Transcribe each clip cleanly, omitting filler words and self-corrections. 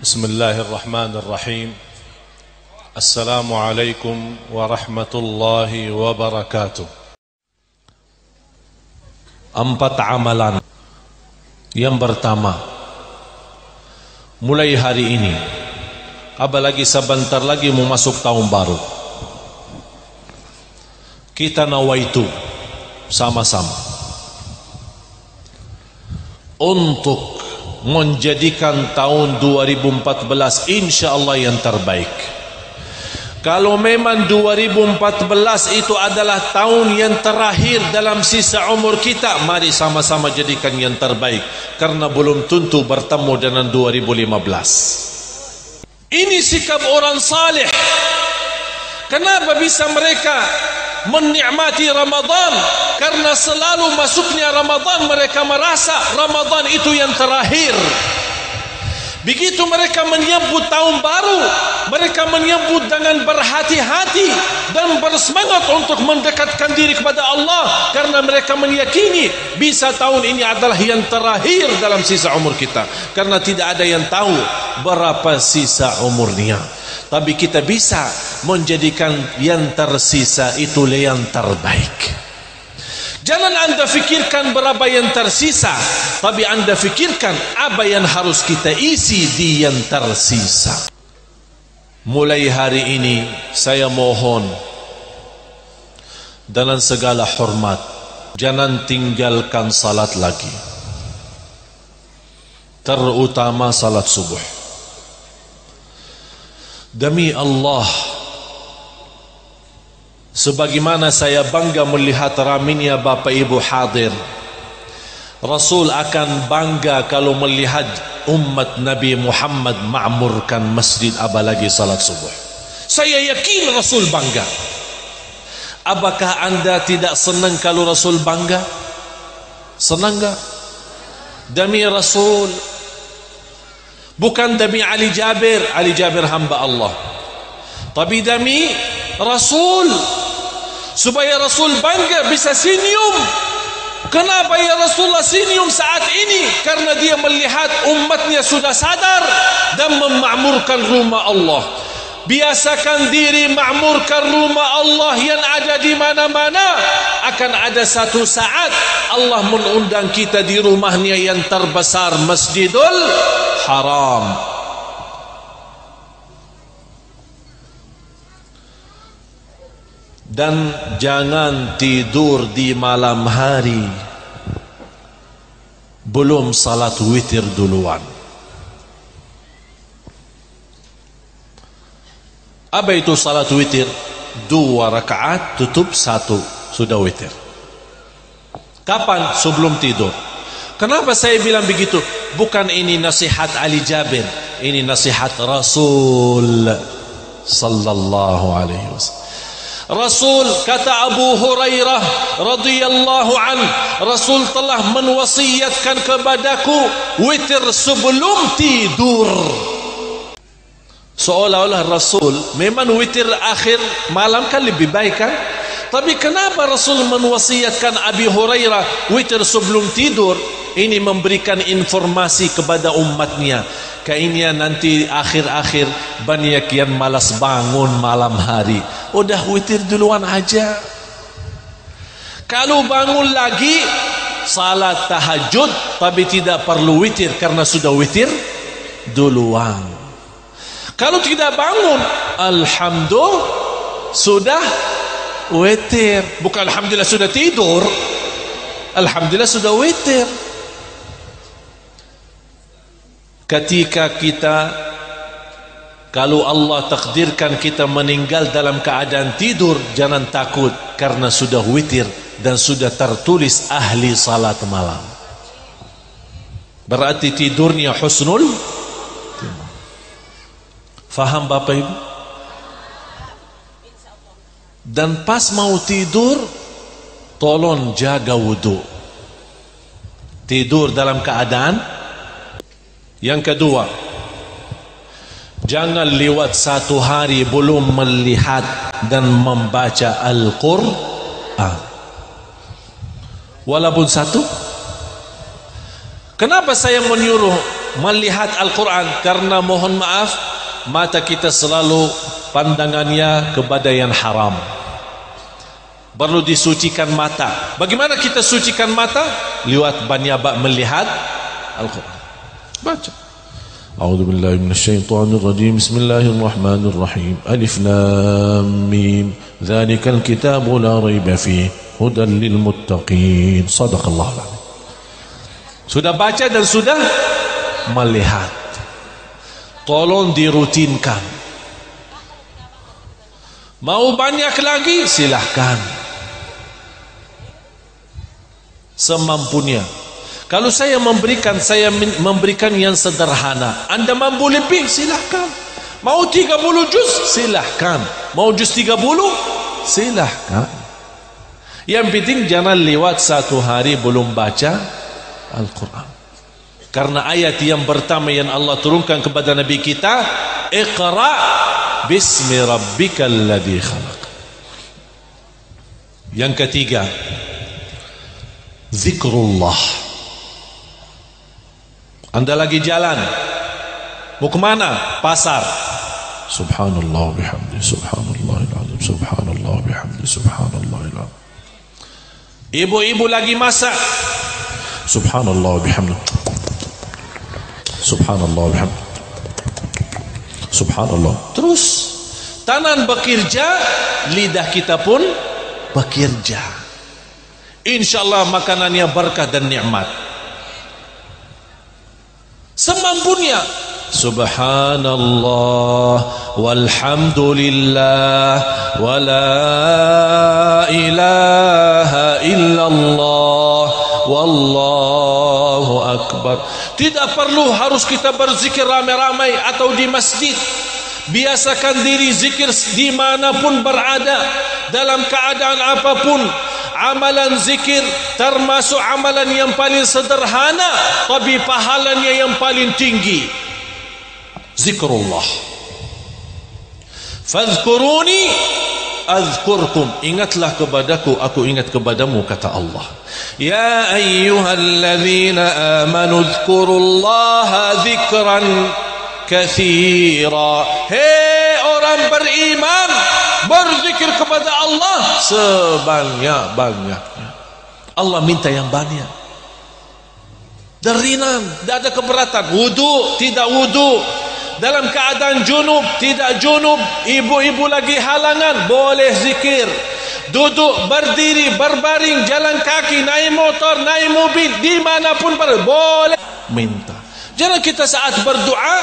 Bismillahirrahmanirrahim. Assalamualaikum warahmatullahi wabarakatuh. 4 amalan. Yang pertama, mulai hari ini, apalagi sebentar lagi mau masuk tahun baru, kita nawaitu sama-sama untuk menjadikan tahun 2014 insyaallah yang terbaik. Kalau memang 2014 itu adalah tahun yang terakhir dalam sisa umur kita, mari sama-sama jadikan yang terbaik, karena belum tentu bertemu dengan 2015. Ini sikap orang saleh. Kenapa bisa mereka menikmati Ramadan? Karena selalu masuknya Ramadan mereka merasa Ramadan itu yang terakhir. Begitu mereka menyambut tahun baru, mereka menyambut dengan berhati-hati dan bersemangat untuk mendekatkan diri kepada Allah, karena mereka meyakini bisa tahun ini adalah yang terakhir dalam sisa umur kita, karena tidak ada yang tahu berapa sisa umurnya. Tapi kita bisa menjadikan yang tersisa itu yang terbaik. Jangan anda fikirkan berapa yang tersisa, tapi anda fikirkan apa yang harus kita isi di yang tersisa. Mulai hari ini saya mohon dengan segala hormat, jangan tinggalkan salat lagi, terutama salat subuh. Demi Allah, sebagaimana saya bangga melihat ramainya Bapak Ibu hadir, Rasul akan bangga kalau melihat umat Nabi Muhammad ma'murkan masjid, apalagi salat subuh. Saya yakin Rasul bangga. Apakah anda tidak senang kalau Rasul bangga? Senang enggak? Demi Rasul, bukan demi Ali Jabir hamba Allah, tapi demi Rasul, supaya Rasul bangga bisa senyum. Kenapa ya Rasulullah senyum saat ini? Karena dia melihat umatnya sudah sadar dan memakmurkan rumah Allah. Biasakan diri makmurkan rumah Allah yang ada di mana-mana. Akan ada satu saat Allah mengundang kita di rumahnya yang terbesar, Masjidul Haram. Dan jangan tidur di malam hari belum salat witir duluan. Apa itu salat witir? 2 rakaat tutup 1, sudah witir. Kapan? Sebelum tidur. Kenapa saya bilang begitu? Bukan ini nasihat Ali Jabir, ini nasihat Rasul sallallahu alaihi wasallam. Rasul, kata Abu Hurairah radhiyallahu an, Rasul telah menwasiatkan kepadaku witir sebelum tidur. Seolah-olah Rasul memang witir akhir malam kan lebih baik kan? Tapi kenapa Rasul menwasiatkan Abi Hurairah witir sebelum tidur? Ini memberikan informasi kepada umatnya, kayaknya nanti akhir-akhir banyak yang malas bangun malam hari. Udah witir duluan aja. Kalau bangun lagi salat tahajud, tapi tidak perlu witir karena sudah witir duluan. Kalau tidak bangun, alhamdulillah sudah witir. Bukan alhamdulillah sudah tidur, alhamdulillah sudah witir. Ketika kita, kalau Allah takdirkan kita meninggal dalam keadaan tidur, jangan takut, karena sudah witir dan sudah tertulis ahli salat malam. Berarti tidurnya husnul. Faham Bapak Ibu? Dan pas mau tidur, tolong jaga wudu. Tidur dalam keadaan. Yang kedua, jangan lewat 1 hari belum melihat dan membaca Al-Quran, walaupun 1. Kenapa saya menyuruh melihat Al-Quran? Karena mohon maaf, mata kita selalu pandangannya kepada yang haram. Perlu disucikan mata. Bagaimana kita sucikan mata? Lewat melihat Al-Quran. Baca. A'udzu billahi minasyaitonir rajim. Bismillahirrahmanirrahim. Alif lam mim. Dzalikal kitabu la raiba fihi hudan lil muttaqin. Shadaqallahul azim. Sudah baca dan sudah melihat. Tolong dirutinkan. Mau banyak lagi silahkan, semampunya. Kalau saya memberikan yang sederhana. Anda mampu lebih, silahkan. Mau 30 juz, silahkan. Mau juz 30, silahkan. Yang penting jangan lewat 1 hari belum baca Al-Quran. Karena ayat yang pertama yang Allah turunkan kepada Nabi kita, Iqra bismi rabbikal ladzi khalaq. Yang ketiga, zikrullah. Anda lagi jalan, mau kemana? Pasar. Subhanallah bihamdi, subhanallahil azim, subhanallah bihamdi, subhanallahil azim. Ibu-ibu lagi masak. Subhanallah bihamdi, subhanallah bihamdi, subhanallah. Terus tangan bekerja, lidah kita pun bekerja. InsyaAllah makanannya berkah dan nikmat. Semampunya. Subhanallah walhamdulillah wa la ilaha illallah wallahu akbar. Tidak perlu harus kita berzikir ramai-ramai atau di masjid. Biasakan diri zikir dimanapun berada, dalam keadaan apapun. Amalan zikir termasuk amalan yang paling sederhana, tapi pahalanya yang paling tinggi. Zikrullah. Fadhkuruni azkurkum. Ingatlah kepadaku, aku ingat kepadamu, kata Allah. Ya ayyuhalladzina amanu dzkurullaha dzikran katsira. Hei orang beriman, berzikir kepada Allah sebanyak-banyaknya. Allah minta yang banyak. Dan ringan, tidak ada keberatan. Wudu, tidak wudu. Dalam keadaan junub, tidak junub. Ibu-ibu lagi halangan, boleh zikir. Duduk, berdiri, berbaring, jalan kaki, naik motor, naik mobil, dimanapun boleh minta. Jangan kita saat berdoa,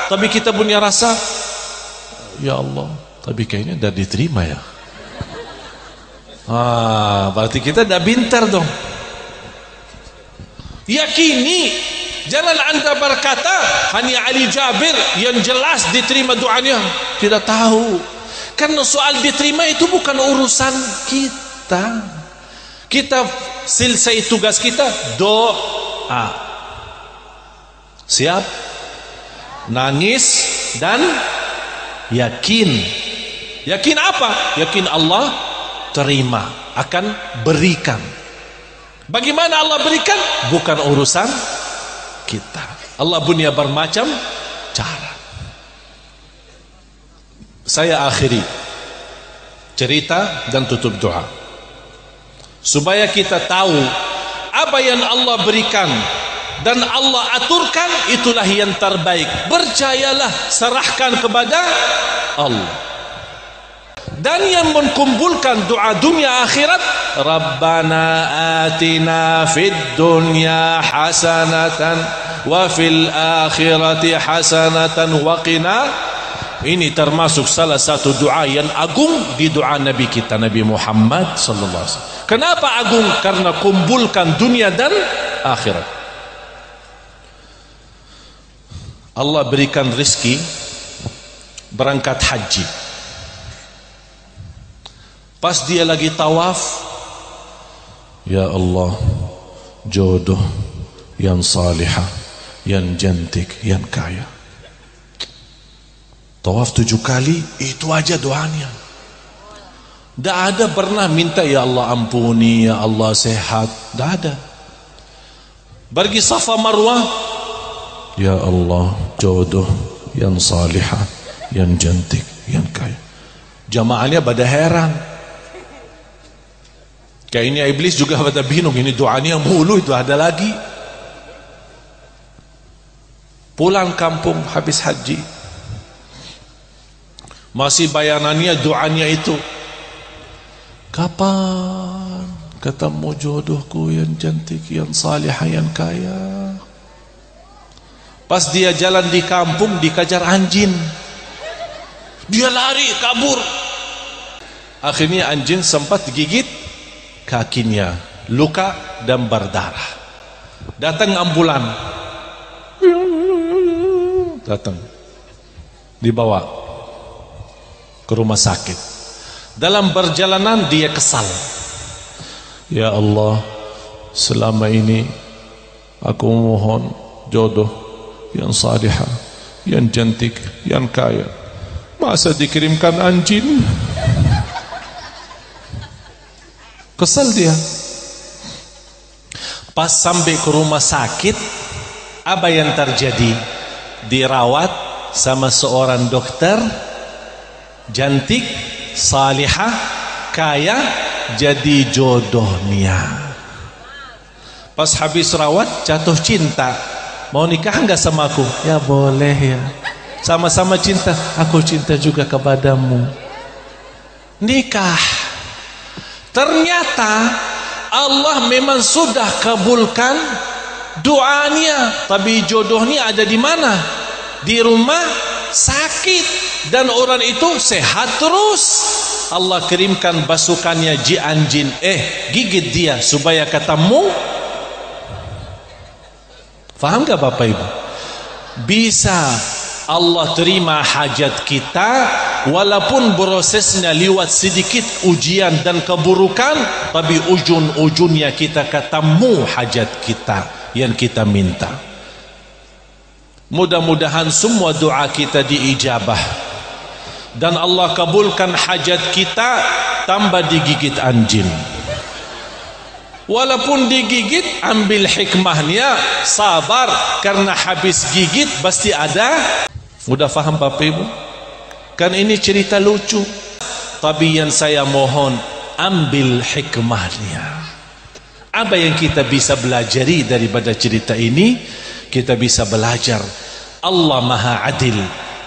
tapi kita punya rasa, ya Allah, tapi kayaknya dah diterima ya. Berarti kita dah pintar dong. Yakini. Jangan anda berkata hanya Ali Jabir yang jelas diterima doanya. Tidak tahu. Karena soal diterima itu bukan urusan kita. Kita selesai tugas kita, doa. Siap? Nangis dan yakin. Yakin apa? Yakin Allah terima, akan berikan. Bagaimana Allah berikan? Bukan urusan kita. Allah punya bermacam cara. Saya akhiri cerita dan tutup doa, supaya kita tahu apa yang Allah berikan dan Allah aturkan, itulah yang terbaik. Percayalah, serahkan kepada Allah. Dan yang mengumpulkan doa dunia akhirat, Rabbana atina fid dunya hasanatan wa fil akhirati hasanatan wa qina. Ini termasuk salah satu doa yang agung di doa Nabi kita, Nabi Muhammad sallallahu alaihi wasallam. Kenapa agung? Karena kumpulkan dunia dan akhirat. Allah berikan rezeki berangkat haji. Pas dia lagi tawaf, ya Allah, jodoh yang salihah, yang cantik, yang kaya. Tawaf 7 kali, itu aja doanya. Tak ada pernah minta ya Allah ampuni, ya Allah sehat. Tak ada. Pergi Safa Marwah, Ya Allah, jodoh yang salihah, yang cantik, yang kaya. Jamaahnya pada heran. Kayaknya iblis juga pada bingung, ini doanya mulu itu ada lagi. Pulang kampung habis haji, masih bayangannya doanya itu. Kapan ketemu jodohku yang cantik, yang salihah, yang kaya? Pas dia jalan di kampung dikejar anjing. Dia lari kabur. Akhirnya anjing sempat gigit kakinya, luka dan berdarah. Datang ambulan. Datang. Dibawa ke rumah sakit. Dalam perjalanan dia kesal. Ya Allah, selama ini aku mohon jodoh yang salihah, yang cantik, yang kaya. Masa dikirimkan anjing? Kesal dia. Pas sampai ke rumah sakit, apa yang terjadi? Dirawat sama seorang dokter, cantik, salihah, kaya, jadi jodohnya. Pas habis rawat jatuh cinta. Mau nikah enggak sama aku? Ya boleh ya. Sama-sama cinta. Aku cinta juga kepadamu. Nikah. Ternyata Allah memang sudah kabulkan doanya, tapi jodohnya ada di mana? Di rumah sakit, dan orang itu sehat terus. Allah kirimkan pasukannya anjing, gigit dia supaya ketemu. Faham gak Bapak Ibu? Bisa Allah terima hajat kita walaupun prosesnya lewat sedikit ujian dan keburukan, tapi ujung-ujungnya kita ketemu hajat kita yang kita minta. Mudah-mudahan semua doa kita diijabah dan Allah kabulkan hajat kita tanpa digigit anjing. Walaupun digigit, ambil hikmahnya, sabar, karena habis gigit pasti ada. Udah faham Bapak Ibu? Kan ini cerita lucu, tapi yang saya mohon ambil hikmahnya. Apa yang kita bisa belajari daripada cerita ini? Kita bisa belajar Allah Maha Adil,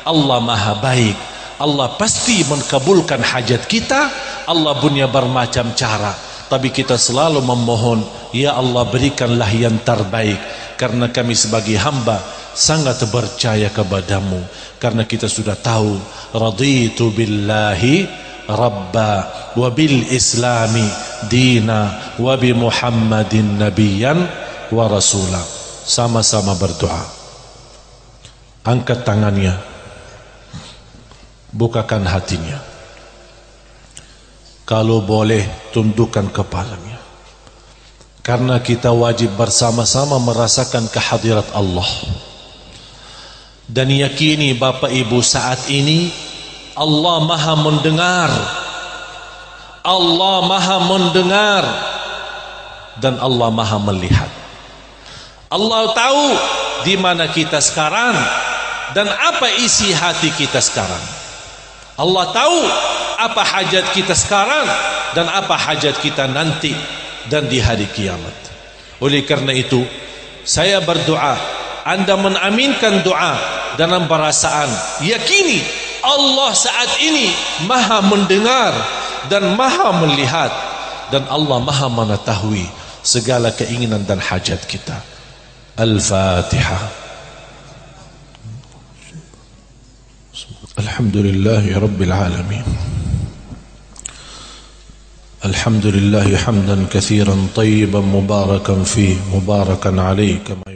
Allah Maha Baik. Allah pasti mengabulkan hajat kita. Allah punya bermacam cara, tapi kita selalu memohon, ya Allah berikanlah yang terbaik, karena kami sebagai hamba sangat percaya kepadamu, karena kita sudah tahu raditu billahi rabba wa bil islami dina wa bi muhammadin nabiyan wa rasula. Sama-sama berdoa. Angkat tangannya, bukakan hatinya, kalau boleh tundukkan kepalanya, karena kita wajib bersama-sama merasakan kehadirat Allah. Dan yakini Bapak Ibu, saat ini Allah Maha mendengar, Allah Maha mendengar, dan Allah Maha melihat. Allah tahu di mana kita sekarang dan apa isi hati kita sekarang. Allah tahu apa hajat kita sekarang dan apa hajat kita nanti dan di hari kiamat. Oleh karena itu saya berdoa, Anda menaminkan doa dalam perasaan yakini Allah saat ini Maha mendengar dan Maha melihat, dan Allah Maha mengetahui segala keinginan dan hajat kita. Al-Fatihah. Alhamdulillahi Rabbil Alamin. Alhamdulillahi hamdan kathiran tayyiban mubarakan fih, mubarakan alaih kama